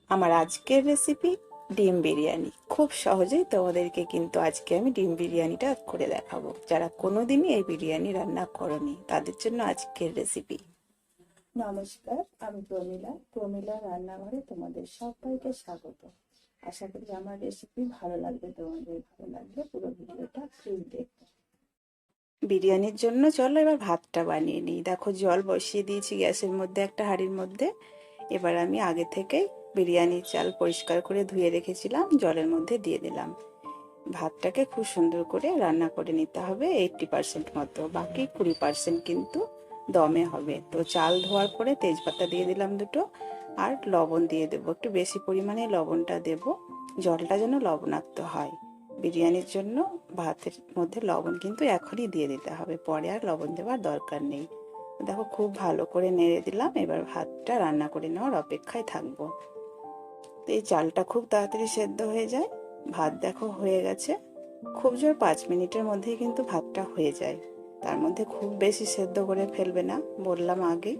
আমার আজকের রেসিপি ডিম বিরিয়ানি। খুব সহজেই তোমাদেরকে কিন্তু আজকে আমি ডিম বিরিয়ানিটা করে দেখাবো। যারা কোনোদিনই এই বিরিয়ানি রান্না করনি তাদের জন্য আজকের রেসিপি। নমস্কার, আমি প্রমিলা রান্নাঘরে তোমাদের সবাইকে স্বাগত। আশা করি আমার রেসিপি ভালো লাগবে তোমাদের। ভালো লাগলে পুরো ভিডিওটা প্লিজ দেখো। বিরিয়ানির জন্য চলো এবার ভাতটা বানিয়ে নিই। দেখো জল বসিয়ে দিয়েছি গ্যাসের মধ্যে, একটা হাঁড়ির মধ্যে। এবার আমি আগে থেকেই বিরিয়ানির চাল পরিষ্কার করে ধুয়ে রেখেছিলাম, জলের মধ্যে দিয়ে দিলাম। ভাতটাকে খুব সুন্দর করে রান্না করে নিতে হবে 80% মতো, বাকি 20% কিন্তু দমে হবে। তো চাল ধোয়ার পরে তেজপাতা দিয়ে দিলাম দুটো, আর লবণ দিয়ে দেবো, একটু বেশি পরিমাণে লবণটা দেব। জলটা যেন লবণাক্ত হয়। বিরিয়ানির জন্য ভাতের মধ্যে লবণ কিন্তু এখনই দিয়ে দিতে হবে, পরে আর লবণ দেওয়ার দরকার নেই। দেখো খুব ভালো করে নেড়ে দিলাম। এবার ভাতটা রান্না করে নেওয়ার অপেক্ষায় থাকবো। তো এই চালটা খুব তাড়াতাড়ি সেদ্ধ হয়ে যায়। ভাত দেখো হয়ে গেছে। খুব জোর 5 মিনিটের মধ্যেই কিন্তু ভাতটা হয়ে যায়। তার মধ্যে খুব বেশি সেদ্ধ করে ফেলবে না, বললাম আগে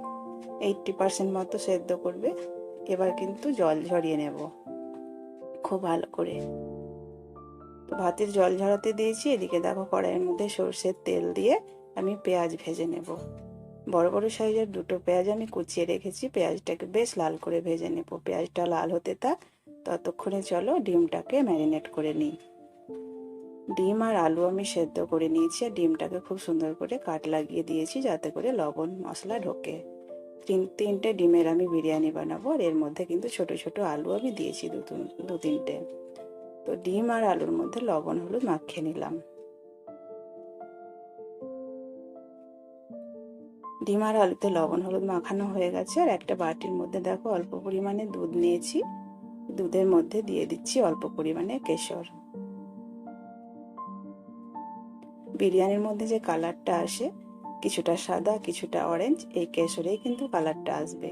80% মতো সেদ্ধ করবে। এবার কিন্তু জল ঝরিয়ে নেব খুব ভালো করে। তো ভাতের জল ঝরাতে দিয়েছি। এদিকে দেখো কড়াইয়ের মধ্যে সর্ষের তেল দিয়ে আমি পেঁয়াজ ভেজে নেব। বড় বড় সাইজের দুটো পেঁয়াজ আমি কুচিয়ে রেখেছি। পেঁয়াজটাকে বেশ লাল করে ভেজে নেব। পেঁয়াজটা লাল হতে থাক, ততক্ষণে চলো ডিমটাকে ম্যারিনেট করে নিই। ডিম আর আলু আমি সেদ্ধ করে নিয়েছি, আর ডিমটাকে খুব সুন্দর করে কাট লাগিয়ে দিয়েছি যাতে করে লবণ মশলা ঢোকে। তিনটে ডিমের আমি বিরিয়ানি বানাবো, আর এর মধ্যে কিন্তু ছোট ছোট আলু আমি দিয়েছি দু তিনটে। তো ডিম আর আলুর মধ্যে লবণ হলুদ মাখিয়ে নিলাম। ডিম আর আলুতে লবণ হলুদ মাখানো হয়ে গেছে। আর একটা বাটির মধ্যে দেখো অল্প পরিমাণে দুধ নিয়েছি। দুধের মধ্যে দিয়ে দিচ্ছি অল্প পরিমাণে কেশর। বিরিয়ানির মধ্যে যে কালারটা আসে, কিছুটা সাদা কিছুটা অরেঞ্জ, এই কেশরেই কিন্তু কালারটা আসবে।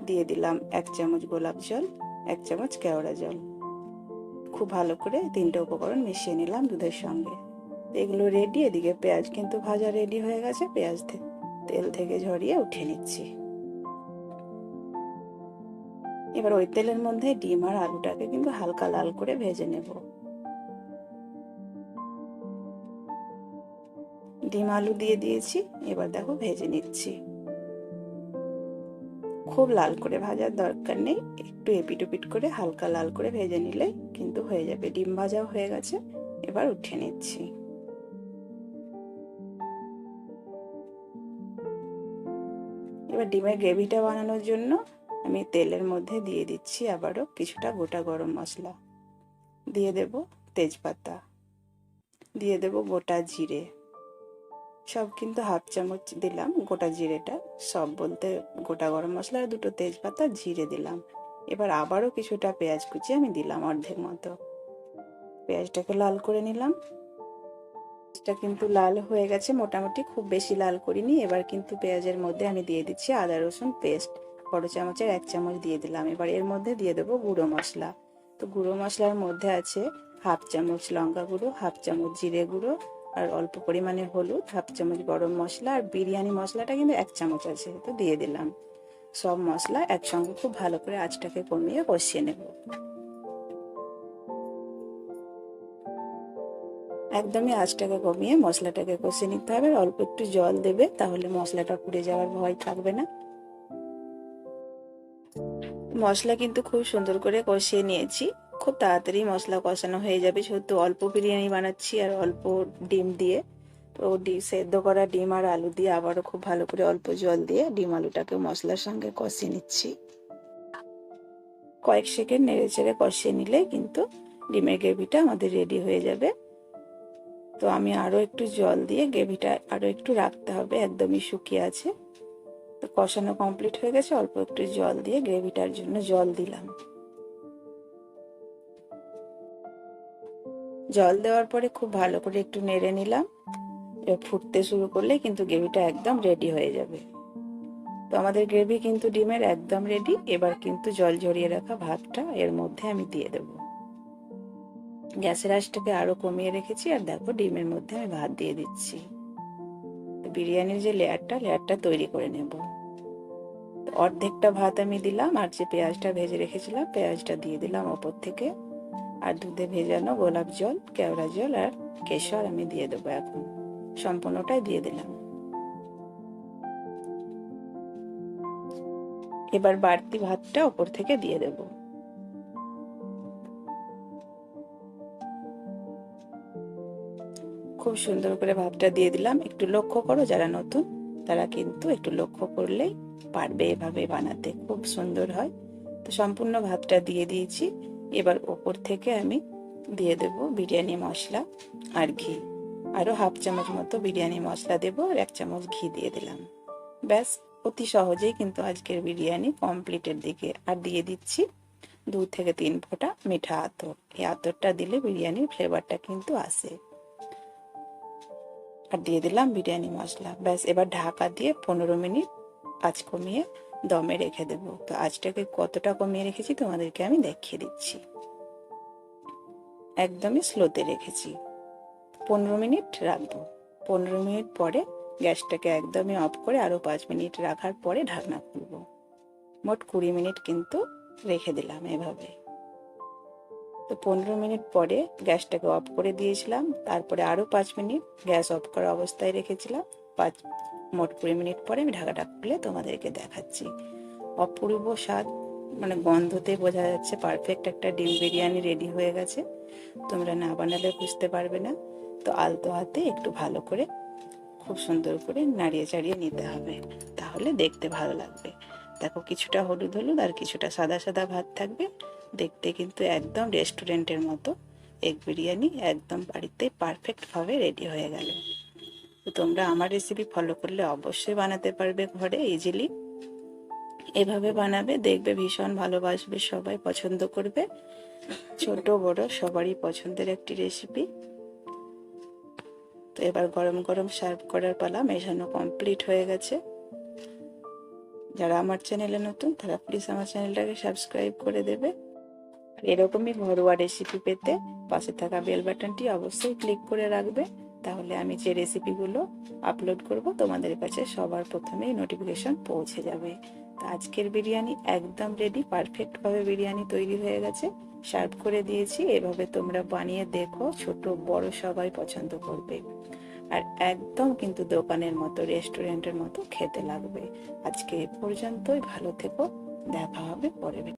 দিয়ে দিলাম 1 চামচ গোলাপ জল, 1 চামচ কেওড়া জল। খুব ভালো করে তিনটে উপকরণ মিশিয়ে নিলাম দুধের সঙ্গে। এগুলো রেডি। এদিকে পেঁয়াজ কিন্তু ভাজা রেডি হয়ে গেছে। পেঁয়াজ তেল থেকে ঝরিয়ে উঠিয়ে নিচ্ছি। এবার ওই তেলের মধ্যে ডিম আর আলুটাকে কিন্তু হালকা লাল করে ভেজে নেব। ডিম আলু দিয়ে দিয়েছি, এবার দেখো ভেজে নিচ্ছি। খুব লাল করে ভাজার দরকার নেই, একটু এপিট ওপিট করে হালকা লাল করে ভেজে নিলে কিন্তু হয়ে যাবে। ডিম ভাজাও হয়ে গেছে, এবার উঠিয়ে নিচ্ছি। এবার ডিমের গ্রেভিটা বানানোর জন্য আমি তেলের মধ্যে দিয়ে দিচ্ছি আবারও কিছুটা গোটা গরম মশলা, দিয়ে দেব তেজপাতা, দিয়ে দেব গোটা জিরে। সব কিন্তু হাফ চামচ দিলাম গোটা জিরেটা, সব বলতে গোটা গরম মশলা আর দুটো তেজপাতা জিরে দিলাম। এবার আবারও কিছুটা পেঁয়াজ কুচি আমি দিলাম অর্ধেক মতো। পেঁয়াজটাকে লাল করে নিলাম। পেঁয়াজটা কিন্তু লাল হয়ে গেছে মোটামুটি, খুব বেশি লাল করিনি। এবার কিন্তু পেঁয়াজের মধ্যে আমি দিয়ে দিচ্ছি আদা রসুন পেস্ট, বড় চামচের 1 চামচ দিয়ে দিলাম। এবার এর মধ্যে দিয়ে দেবো গুঁড়ো মশলা। তো গুঁড়ো মশলার মধ্যে আছে হাফ চামচ লঙ্কা গুঁড়ো, হাফ চামচ জিরে গুঁড়ো, আর অল্প পরিমাণে হলুদ, হাফ চামচ গরম মশলা, আর বিরিয়ানি মশলাটা কিন্তু 1 চামচ আছে, তো দিয়ে দিলাম। সব মশলা একসঙ্গে খুব ভালো করে আঁচটাকে কমিয়ে কষিয়ে নেব। একদমই আঁচটাকে কমিয়ে মশলাটাকে কষিয়ে নিতে হবে। অল্প একটু জল দেবে, তাহলে মশলাটা পুড়ে যাওয়ার ভয় থাকবে না। মশলা কিন্তু খুব সুন্দর করে কষিয়ে নিয়েছি। খুব তাড়াতাড়ি মশলা কষানো হয়ে যাবে, যেহেতু অল্প বিরিয়ানি বানাচ্ছি আর অল্প ডিম দিয়ে। তো সেদ্ধ করা ডিম আর আলু দিয়ে আবারও খুব ভালো করে অল্প জল দিয়ে ডিম আলুটাকে মশলার সঙ্গে কষিয়ে নিচ্ছি। কয়েক সেকেন্ড নেড়ে চেড়ে কষিয়ে নিলে কিন্তু ডিমের গ্রেভিটা আমাদের রেডি হয়ে যাবে। তো আমি আরো একটু জল দিয়ে গ্রেভিটা আরো একটু রাখতে হবে, একদমই শুকিয়ে আছে। তো কষানো কমপ্লিট হয়ে গেছে, অল্প একটু জল দিয়ে গ্রেভিটার জন্য জল দিলাম। জল দেওয়ার পরে খুব ভালো করে একটু নেড়ে নিলাম। এবার ফুটতে শুরু করলে কিন্তু গ্রেভিটা একদম রেডি হয়ে যাবে। তো আমাদের গ্রেভি কিন্তু ডিমের একদম রেডি। এবার কিন্তু জল ঝরিয়ে রাখা ভাতটা এর মধ্যে আমি দিয়ে দেবো। গ্যাসের আঁচটাকে আরো কমিয়ে রেখেছি, আর দেখো ডিমের মধ্যে আমি ভাত দিয়ে দিচ্ছি। বিরিয়ানির যে লেয়ারটা তৈরি করে নেব। অর্ধেকটা ভাত আমি দিলাম, আর যে পেঁয়াজটা ভেজে রেখেছিলাম পেঁয়াজটা দিয়ে দিলাম ওপর থেকে। আর দুধে ভেজানো গোলাপ জল, কেওড়া জল আর কেশর আমি দিয়ে দেবো এখন, সম্পূর্ণটাই দিয়ে দিলাম। এবার বাড়তি ভাতটা ওপর থেকে দিয়ে দেব। খুব সুন্দর করে ভাতটা দিয়ে দিলাম। একটু লক্ষ্য করো, যারা নতুন তারা কিন্তু একটু লক্ষ্য করলেই পারবে এভাবে বানাতে, খুব সুন্দর হয়। তো সম্পূর্ণ ভাতটা দিয়ে দিয়েছি। এবার ওপর থেকে আমি দিয়ে দেব বিরিয়ানি মশলা আর ঘি। আরও হাফ চামচ মতো বিরিয়ানি মশলা দেব, আর 1 চামচ ঘি দিয়ে দিলাম। ব্যাস, অতি সহজেই কিন্তু আজকের বিরিয়ানি কমপ্লিটের দিকে। আর দিয়ে দিচ্ছি 2 থেকে 3 ফোঁটা মিঠা আতর। এই আতরটা দিলে বিরিয়ানির ফ্লেভারটা কিন্তু আসে। আর দিয়ে দিলাম বিরিয়ানি মশলা। ব্যাস, এবার ঢাকা দিয়ে 15 মিনিট আঁচ কমিয়ে দমে রেখে দেব। তো আঁচটাকে কতটা কমিয়ে রেখেছি তোমাদেরকে আমি দেখিয়ে দিচ্ছি। একদমই স্লোতে রেখেছি। 15 মিনিট রাখবো। 15 মিনিট পরে গ্যাসটাকে একদমই অফ করে আরও 5 মিনিট রাখার পরে ঢাকনা খুলবো। মোট 20 মিনিট কিন্তু রেখে দিলাম এভাবে। তো 15 মিনিট পরে গ্যাসটাকে অফ করে দিয়েছিলাম, তারপরে আরও 5 মিনিট গ্যাস অফ করা অবস্থায় রেখেছিলাম। মোট 20 মিনিট পরে আমি ঢাকাটা খুলে তোমাদেরকে দেখাচ্ছি। অপূর্ব স্বাদ, মানে গন্ধতে বোঝা যাচ্ছে পারফেক্ট একটা ডিম বিরিয়ানি রেডি হয়ে গেছে। তোমরা না বানালে বুঝতে পারবে না। তো আলতো হাতে একটু ভালো করে খুব সুন্দর করে নাড়িয়ে চাড়িয়ে নিতে হবে, তাহলে দেখতে ভালো লাগবে। দেখো, কিছুটা হলুদ হলুদ আর কিছুটা সাদা সাদা ভাত থাকবে। দেখতে কিন্তু একদম রেস্টুরেন্টের মতো এগ বিরিয়ানি একদম বাড়িতে পারফেক্টভাবে রেডি হয়ে গেল। তো তোমরা আমার রেসিপি ফলো করলে অবশ্যই বানাতে পারবে ঘরে ইজিলি। এভাবে বানাবে, দেখবে ভীষণ ভালোবাসবে, সবাই পছন্দ করবে। ছোট বড় সবারই পছন্দের একটি রেসিপি। তো এবার গরম গরম সার্ভ করার পালা। মেশানো কমপ্লিট হয়ে গেছে। যারা আমার চ্যানেলে নতুন তারা প্লিজ আমার চ্যানেলটাকে সাবস্ক্রাইব করে দেবে। আর এরকমই ঘরোয়া রেসিপি পেতে পাশে থাকা বেল বাটনটি অবশ্যই ক্লিক করে রাখবে, তাহলে আমি যে রেসিপিগুলো আপলোড করব তোমাদের কাছে সবার প্রথমেই নোটিফিকেশন পৌঁছে যাবে। তো আজকের বিরিয়ানি একদম রেডি, পারফেক্টভাবে বিরিয়ানি তৈরি হয়ে গেছে। সার্ভ করে দিয়েছি। এভাবে তোমরা বানিয়ে দেখো, ছোট বড় সবাই পছন্দ করবে। আর একদম কিন্তু দোকানের মতো, রেস্টুরেন্টের মতো খেতে লাগবে। আজকে এ পর্যন্তই। ভালো থেকো, দেখা হবে পরে।